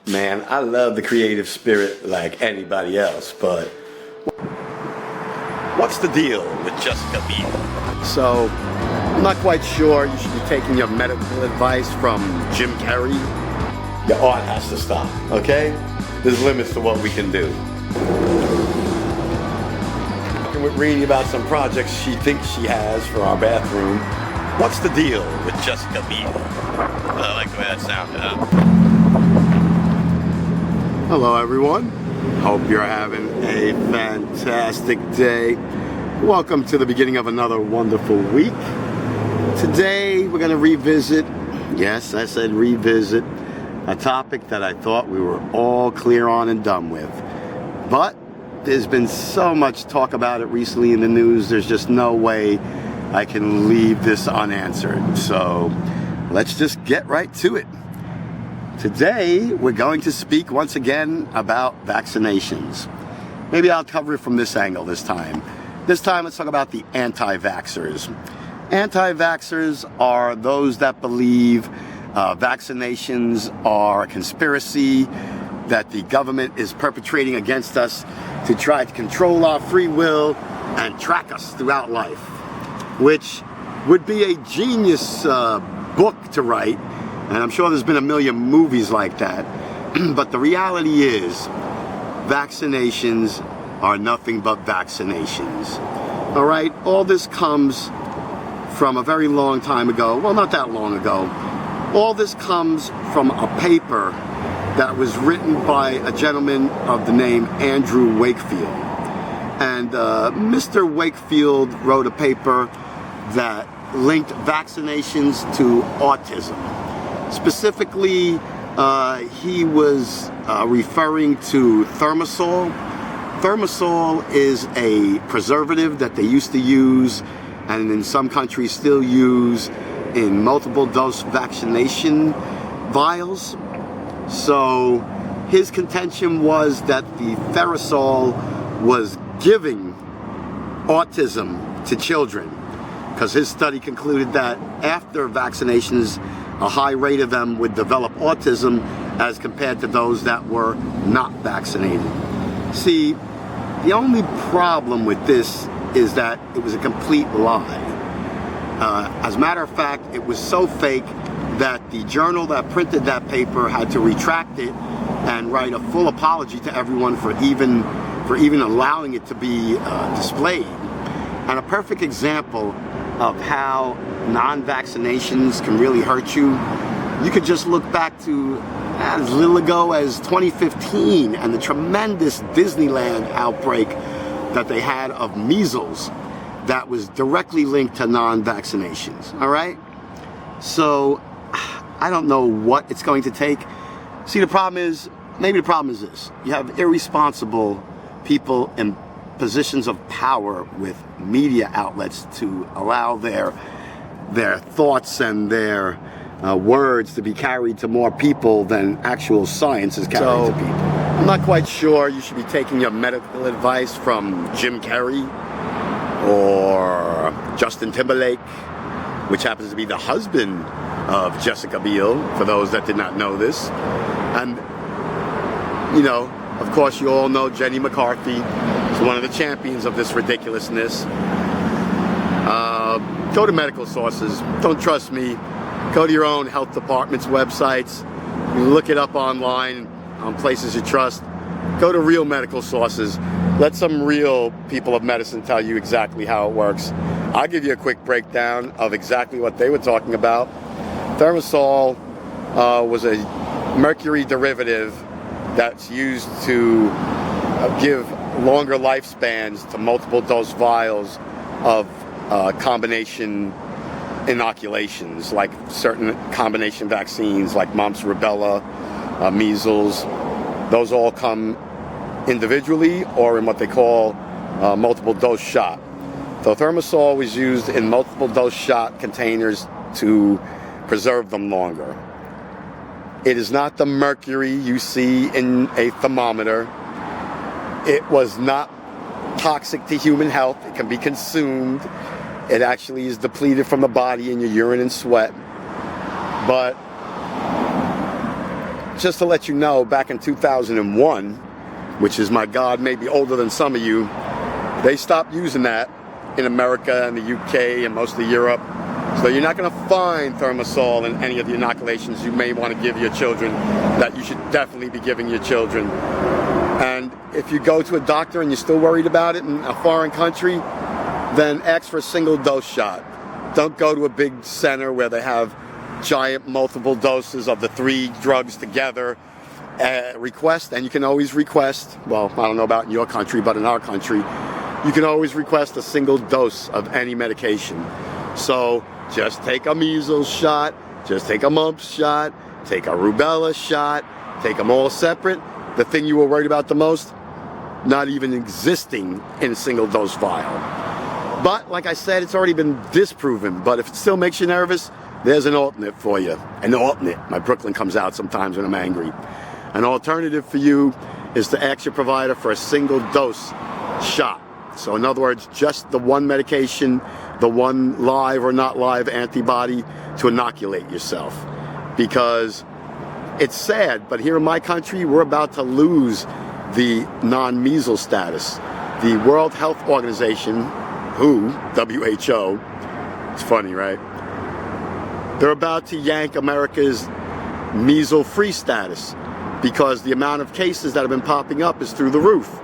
Man, I love the creative spirit like anybody else, but what's the deal with Jessica Biel? So, I'm not quite sure you should be taking your medical advice from Jim Carrey. Your art has to stop, okay? There's limits to what we can do. Talking with Reenie about some projects she thinks she has for our bathroom. What's the deal with Jessica Biel? I like the way that sounded, huh? Hello everyone, hope you're having a fantastic day. Welcome to the beginning of another wonderful week. Today we're going to revisit, yes I said revisit, a topic that I thought we were all clear on and done with. But there's been so much talk about it recently in the news, there's just no way I can leave this unanswered. So let's just get right to it. Today, we're going to speak once again about vaccinations. Maybe I'll cover it from this angle this time. This time, let's talk about the anti-vaxxers. Anti-vaxxers are those that believe vaccinations are a conspiracy that the government is perpetrating against us to try to control our free will and track us throughout life, which would be a genius book to write. And I'm sure there's been a million movies like that. But the reality is, vaccinations are nothing but vaccinations. All right? All this comes from a very long time ago. Well, not that long ago. All this comes from a paper that was written by a gentleman of the name Andrew Wakefield. And Mr. Wakefield wrote a paper that linked vaccinations to autism. Specifically, he was referring to thimerosal. Thimerosal is a preservative that they used to use, and in some countries still use, in multiple dose vaccination vials. So his contention was that the thimerosal was giving autism to children, because his study concluded that after vaccinations, a high rate of them would develop autism as compared to those that were not vaccinated. See, the only problem with this is that it was a complete lie. As a matter of fact, it was so fake that the journal that printed that paper had to retract it and write a full apology to everyone for even allowing it to be displayed. And a perfect example of how non-vaccinations can really hurt you, you could just look back to as little ago as 2015 and the tremendous Disneyland outbreak that they had of measles that was directly linked to non-vaccinations. All right? So I don't know what it's going to take. See, the problem is, maybe the problem is this. You have irresponsible people in positions of power with media outlets to allow their thoughts and their words to be carried to more people than actual science is carried to people. I'm not quite sure you should be taking your medical advice from Jim Carrey or Justin Timberlake, which happens to be the husband of Jessica Biel, for those that did not know this. And, you know, of course you all know Jenny McCarthy is one of the champions of this ridiculousness. Go to medical sources. Don't trust me. Go to your own health department's websites. You look it up online on places you trust. Go to real medical sources. Let some real people of medicine tell you exactly how it works. I'll give you a quick breakdown of exactly what they were talking about. Thimerosal was a mercury derivative that's used to give longer lifespans to multiple dose vials of combination inoculations, like certain combination vaccines like mumps, rubella, measles. Those all come individually or in what they call multiple dose shot. So thimerosal was used in multiple dose shot containers to preserve them longer. It is not the mercury you see in a thermometer. It was not toxic to human health. It can be consumed. It actually is depleted from the body in your urine and sweat. But just to let you know, back in 2001, which is, my God, maybe older than some of you, they stopped using that in America and the UK and most of Europe. So you're not going to find thimerosal in any of the inoculations you may want to give your children that you should definitely be giving your children. And if you go to a doctor and you're still worried about it in a foreign country, then ask for a single dose shot. Don't go to a big center where they have giant multiple doses of the 3 drugs together. Request, and you can always request, well, I don't know about in your country, but in our country, you can always request a single dose of any medication. So just take a measles shot, just take a mumps shot, take a rubella shot, take them all separate. The thing you were worried about the most, not even existing in a single dose vial. But like I said, it's already been disproven. But if it still makes you nervous, there's an alternate for you. An alternate. My Brooklyn comes out sometimes when I'm angry. An alternative for you is to ask your provider for a single dose shot. So in other words, just the one medication, the one live or not live antibody to inoculate yourself. Because it's sad, but here in my country, we're about to lose the non-measles status. The World Health Organization, WHO, it's funny, right? They're about to yank America's measles-free status because the amount of cases that have been popping up is through the roof.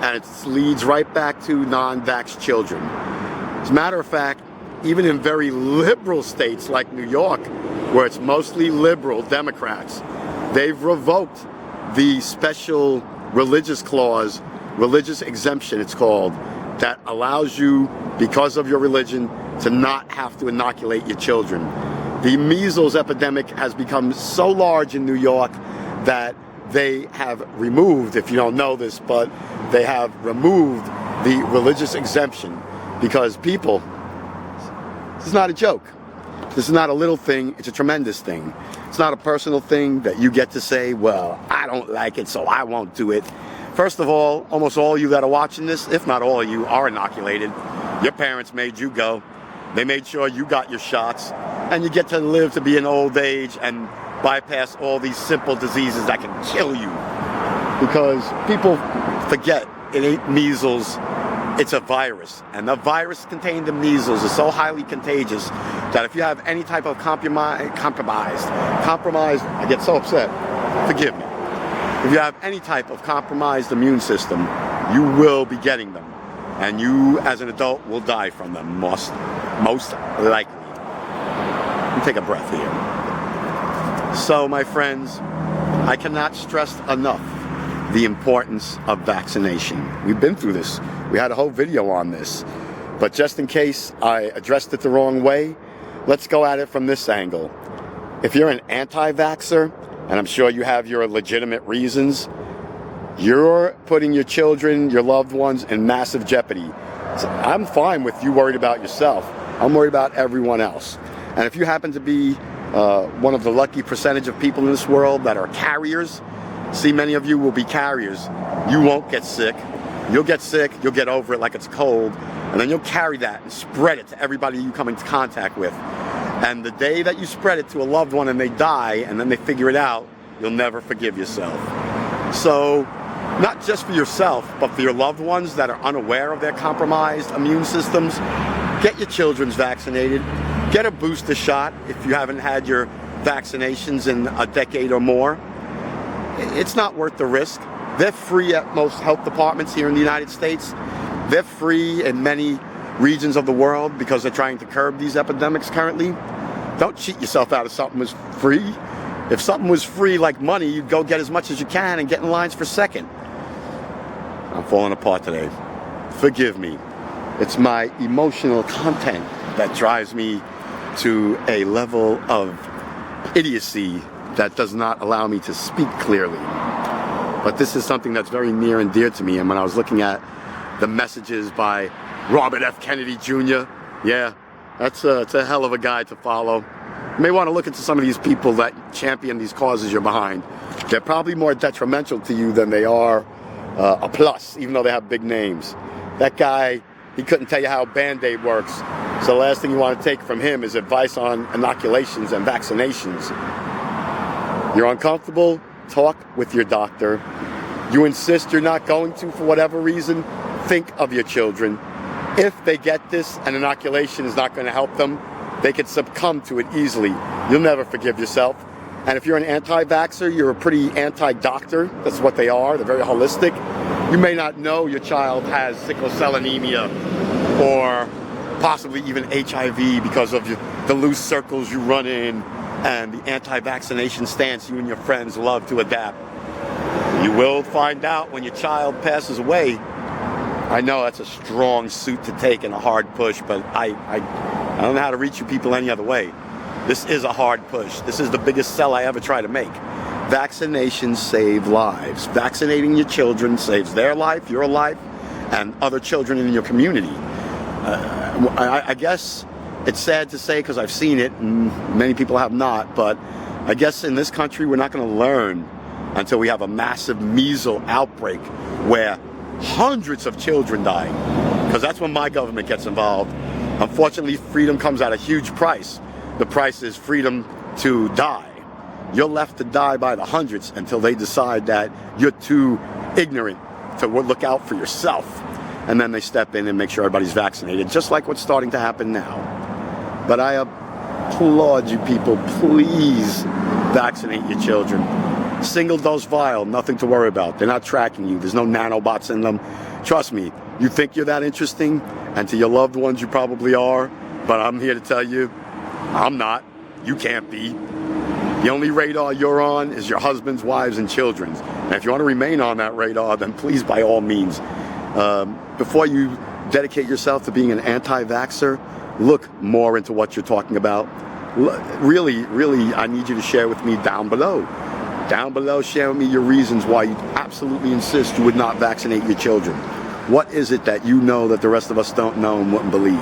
And it leads right back to non-vax children. As a matter of fact, even in very liberal states like New York, where it's mostly liberal Democrats, they've revoked the special religious clause, religious exemption it's called, that allows you, because of your religion, to not have to inoculate your children. The measles epidemic has become so large in New York that they have removed, if you don't know this, but they have removed the religious exemption because people, this is not a joke. This is not a little thing, it's a tremendous thing. It's not a personal thing that you get to say, well, I don't like it, so I won't do it. First of all, almost all of you that are watching this, if not all of you, are inoculated. Your parents made you go. They made sure you got your shots, and you get to live to be an old age and bypass all these simple diseases that can kill you. Because people forget it ain't measles, it's a virus. And the virus contained in measles is so highly contagious that if you have any type of compromised, I get so upset, forgive me. If you have any type of compromised immune system, you will be getting them. And you, as an adult, will die from them, most likely. Let me take a breath here. So, my friends, I cannot stress enough the importance of vaccination. We've been through this. We had a whole video on this. But just in case I addressed it the wrong way, let's go at it from this angle. If you're an anti-vaxxer, and I'm sure you have your legitimate reasons, you're putting your children, your loved ones in massive jeopardy. So I'm fine with you worried about yourself. I'm worried about everyone else. And if you happen to be one of the lucky percentage of people in this world that are carriers, see, many of you will be carriers. You won't get sick. You'll get sick, you'll get over it like it's cold, and then you'll carry that and spread it to everybody you come into contact with. And the day that you spread it to a loved one and they die, and then they figure it out, you'll never forgive yourself. So, not just for yourself, but for your loved ones that are unaware of their compromised immune systems, get your children vaccinated. Get a booster shot if you haven't had your vaccinations in a decade or more. It's not worth the risk. They're free at most health departments here in the United States. They're free in many regions of the world because they're trying to curb these epidemics currently. Don't cheat yourself out if something was free. If something was free like money, you'd go get as much as you can and get in lines for second. I'm falling apart today. Forgive me. It's my emotional content that drives me to a level of idiocy that does not allow me to speak clearly. But this is something that's very near and dear to me. And when I was looking at the messages by Robert F. Kennedy Jr., yeah, it's a hell of a guy to follow. You may want to look into some of these people that champion these causes you're behind. They're probably more detrimental to you than they are a plus, even though they have big names. That guy, he couldn't tell you how Band-Aid works. So the last thing you want to take from him is advice on inoculations and vaccinations. You're uncomfortable, talk with your doctor. You insist you're not going to for whatever reason, think of your children. If they get this and inoculation is not going to help them, they can succumb to it easily. You'll never forgive yourself. And if you're an anti-vaxxer, you're a pretty anti-doctor. That's what they are. They're very holistic. You may not know your child has sickle cell anemia or possibly even HIV because of the loose circles you run in and the anti-vaccination stance you and your friends love to adapt. You will find out when your child passes away. I know that's a strong suit to take and a hard push, but I don't know how to reach you people any other way. This is a hard push. This is the biggest sell I ever try to make. Vaccinations save lives. Vaccinating your children saves their life, your life, and other children in your community. I guess it's sad to say because I've seen it and many people have not, but I guess in this country we're not going to learn until we have a massive measles outbreak where hundreds of children die, because that's when my government gets involved. Unfortunately, freedom comes at a huge price. The price is freedom to die. You're left to die by the hundreds until they decide that you're too ignorant to look out for yourself. And then they step in and make sure everybody's vaccinated, just like what's starting to happen now. But I applaud you people. Please vaccinate your children. Single dose vial, nothing to worry about. They're not tracking you. There's no nanobots in them. Trust me, you think you're that interesting, and to your loved ones you probably are, but I'm here to tell you, I'm not. You can't be. The only radar you're on is your husband's, wives, and children's. And if you want to remain on that radar, then please, by all means, before you dedicate yourself to being an anti-vaxxer, look more into what you're talking about. Really, I need you to share with me down below. Down below, share with me your reasons why you absolutely insist you would not vaccinate your children. What is it that you know that the rest of us don't know and wouldn't believe?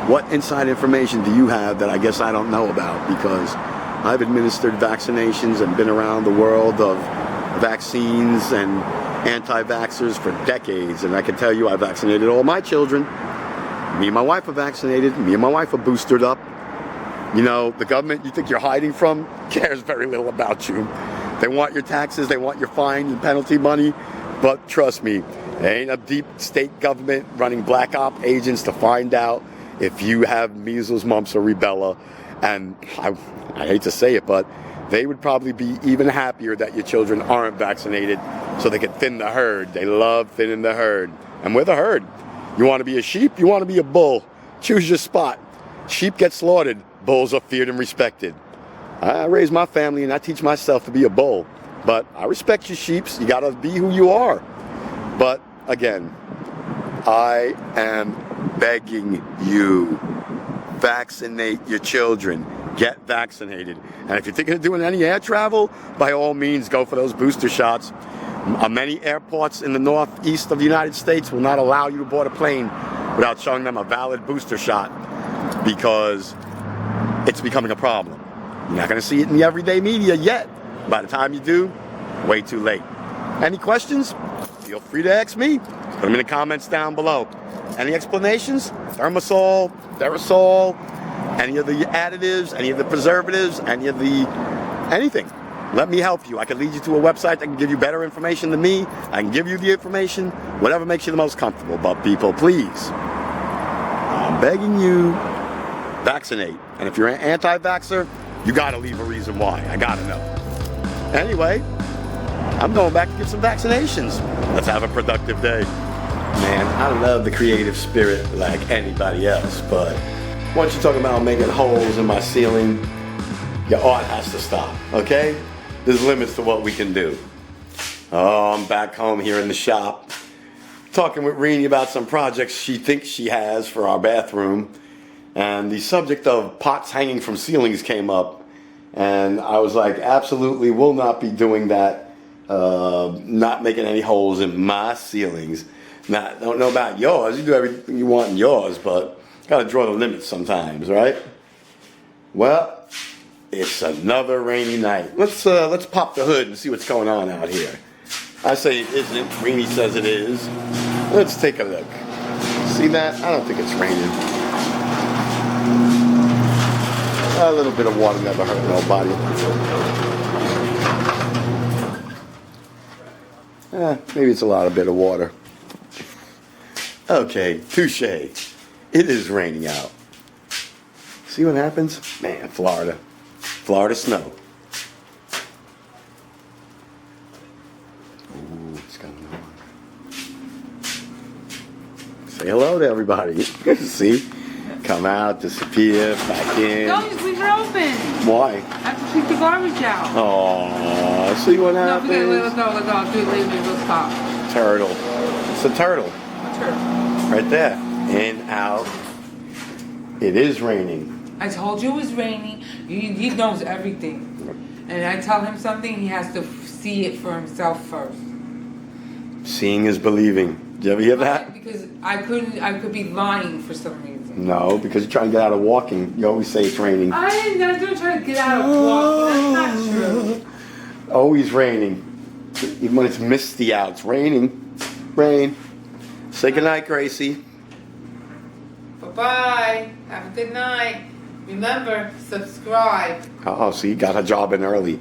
What inside information do you have that I guess I don't know about? Because I've administered vaccinations and been around the world of vaccines and anti-vaxxers for decades, and I can tell you I vaccinated all my children. Me and my wife are vaccinated. Me and my wife are boosted up. You know, the government you think you're hiding from cares very little about you. They want your taxes, they want your fine and penalty money, but trust me, there ain't a deep state government running black op agents to find out if you have measles, mumps, or rubella. And I hate to say it, but they would probably be even happier that your children aren't vaccinated so they can thin the herd. They love thinning the herd. And we're the herd. You want to be a sheep? You want to be a bull? Choose your spot. Sheep get slaughtered. Bulls are feared and respected. I raise my family and I teach myself to be a bull. But I respect you sheeps. You got to be who you are. But again, I am begging you, vaccinate your children. Get vaccinated. And if you're thinking of doing any air travel, by all means, go for those booster shots. Many airports in the northeast of the United States will not allow you to board a plane without showing them a valid booster shot, because it's becoming a problem. You're not going to see it in the everyday media yet. By the time you do, way too late. Any questions? Feel free to ask me. Put them in the comments down below. Any explanations? Thermosol, Therasol, any of the additives, any of the preservatives, anything. Let me help you. I can lead you to a website that can give you better information than me. I can give you the information, whatever makes you the most comfortable. But people, please, I'm begging you, vaccinate. And if you're an anti-vaxxer, you gotta leave a reason why. I gotta know. Anyway, I'm going back to get some vaccinations. Let's have a productive day. Man, I love the creative spirit like anybody else, but once you're talking about making holes in my ceiling, your art has to stop, okay? There's limits to what we can do. Oh, I'm back home here in the shop, talking with Renee about some projects she thinks she has for our bathroom. And the subject of pots hanging from ceilings came up. And I was like, absolutely will not be doing that. Not making any holes in my ceilings. Now, I don't know about yours. You do everything you want in yours, but gotta draw the limits sometimes, right? Well, it's another rainy night. Let's pop the hood and see what's going on out here. I say it isn't. Renee says it is. Let's take a look. See that? I don't think it's raining. A little bit of water never hurt nobody. Maybe it's a lot of bit of water. Okay, touche. It is raining out. See what happens? Man, Florida. Florida snow. Ooh, what's going on? Say hello to everybody. See? Come out, disappear, back in. No, just leave it open. Why? I have to take the garbage out. Oh, see what happens? No, let's go. I'll do it later. We'll stop. Turtle. It's a turtle. A turtle. Right there. In, out. It is raining. I told you it was raining. He knows everything. And I tell him something, he has to see it for himself first. Seeing is believing. Did you ever hear that? Because I could be lying for some reason. No, because you're trying to get out of walking. You always say it's raining. I'm not trying to get out of walking. That's not true. Always raining. Even when it's misty out, it's raining. Rain. Say goodnight, Gracie. Bye-bye. Have a good night. Remember, subscribe. Oh, so you got a job in early.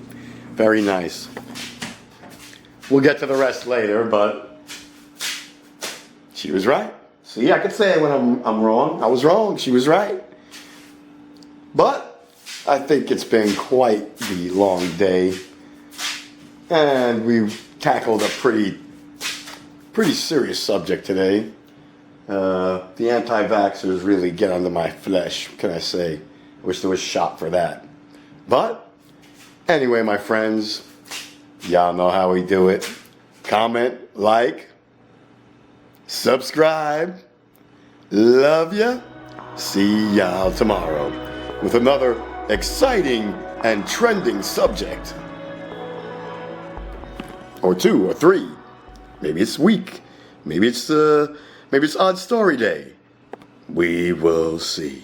Very nice. We'll get to the rest later, but she was right. See, I could say it when I'm wrong. I was wrong. She was right. But I think it's been quite the long day. And we've tackled a pretty serious subject today. The anti-vaxxers really get under my flesh, can I say. I wish there was a shot for that. But, anyway, my friends, y'all know how we do it. Comment, like, subscribe. Love ya. See y'all tomorrow with another exciting and trending subject. Or 2 or 3. Maybe it's week. Maybe it's Odd Story Day. We will see.